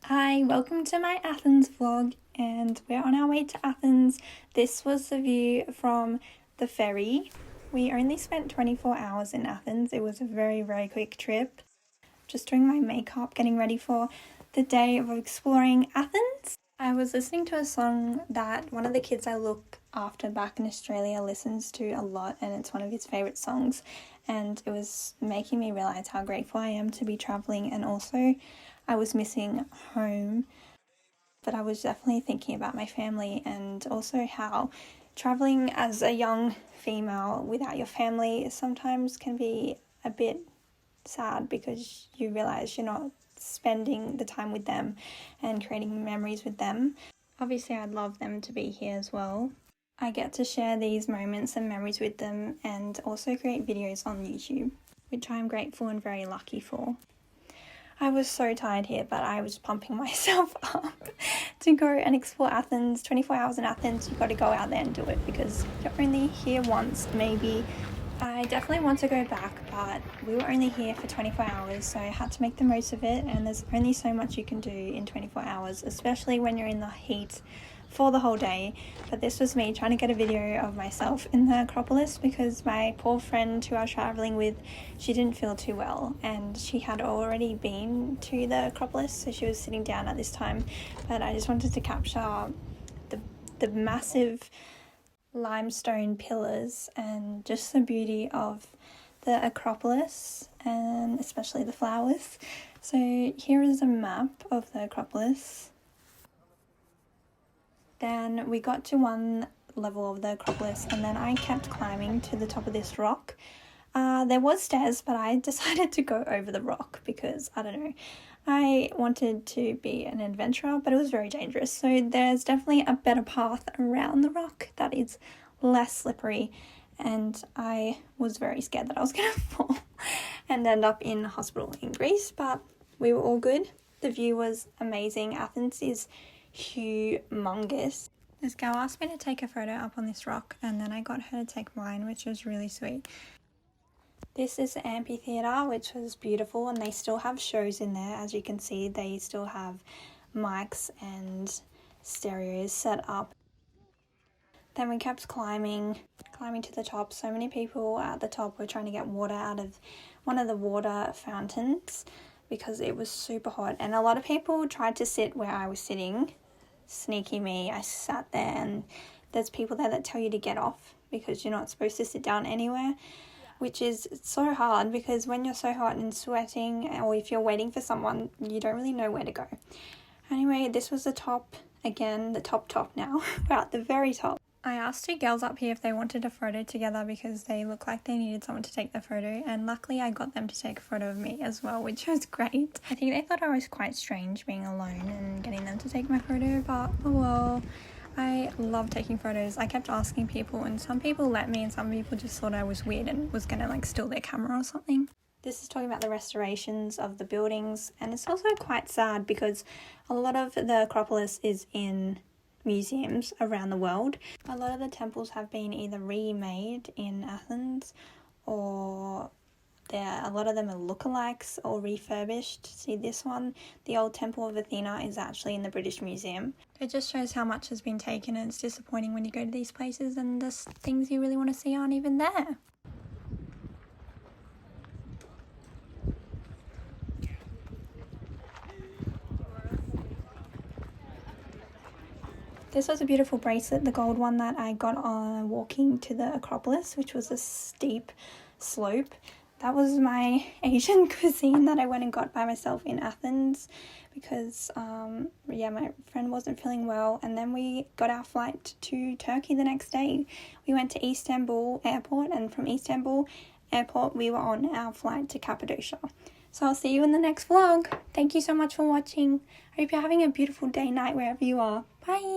Hi, welcome to my Athens vlog, and we're on our way to Athens. This was the view from the ferry. We only spent 24 hours in Athens. It was a very quick trip. Just doing my makeup, getting ready for the day of exploring Athens. I was listening to a song that one of the kids I look after back in Australia listens to a lot, and it's one of his favourite songs, and it was making me realise how grateful I am to be travelling, and also I was missing home, but I was definitely thinking about my family, and also how travelling as a young female without your family sometimes can be a bit sad because you realise you're not spending the time with them and creating memories with them. Obviously, I'd love them to be here as well. I get to share these moments and memories with them and also create videos on YouTube, which I'm grateful and very lucky for. I was so tired here, but I was pumping myself up to go and explore Athens. 24 hours in Athens, you've got to go out there and do it because you're only here once, maybe. I definitely want to go back, but we were only here for 24 hours, so I had to make the most of it, and there's only so much you can do in 24 hours, especially when you're in the heat for the whole day. But this was me trying to get a video of myself in the Acropolis because my poor friend who I was traveling with, she didn't feel too well, and she had already been to the Acropolis, so she was sitting down at this time. But I just wanted to capture the massive limestone pillars and just the beauty of the Acropolis, and especially the flowers. So here is a map of the Acropolis. Then we got to one level of the Acropolis, and then I kept climbing to the top of this rock. There was stairs, but I decided to go over the rock because, I don't know, I wanted to be an adventurer, but it was very dangerous. So there's definitely a better path around the rock that is less slippery, and I was very scared that I was going to fall and end up in hospital in Greece, but we were all good. The view was amazing. Athens is humongous. This girl asked me to take a photo up on this rock, and then I got her to take mine, which was really sweet. This is the amphitheatre, which was beautiful, and they still have shows in there. As you can see, they still have mics and stereos set up. Then we kept climbing to the top. So many people at the top were trying to get water out of one of the water fountains because it was super hot, and a lot of people tried to sit where I was sitting. Sneaky me, I sat there, and there's people there that tell you to get off because you're not supposed to sit down anywhere, which is so hard because when you're so hot and sweating, or if you're waiting for someone, you don't really know where to go. Anyway, this was the top, again, the top now. We're at the very top. I asked two girls up here if they wanted a photo together because they looked like they needed someone to take the photo, and luckily I got them to take a photo of me as well, which was great. I think they thought I was quite strange being alone and getting them to take my photo, but oh well. I love taking photos. I kept asking people, and some people let me, and some people just thought I was weird and was gonna steal their camera or something. This is talking about the restorations of the buildings, and it's also quite sad because a lot of the Acropolis is in museums around the world. A lot of the temples have been either remade in Athens, or a lot of them are lookalikes or refurbished. See this one, the old Temple of Athena, is actually in the British Museum. It just shows how much has been taken, and it's disappointing when you go to these places and the things you really want to see aren't even there. This was a beautiful bracelet, the gold one that I got on walking to the Acropolis, which was a steep slope. That was my Asian cuisine that I went and got by myself in Athens because, my friend wasn't feeling well, and then we got our flight to Turkey the next day. We went to Istanbul airport, and from Istanbul airport we were on our flight to Cappadocia. So I'll see you in the next vlog. Thank you so much for watching. I hope you're having a beautiful day, night, wherever you are. Bye!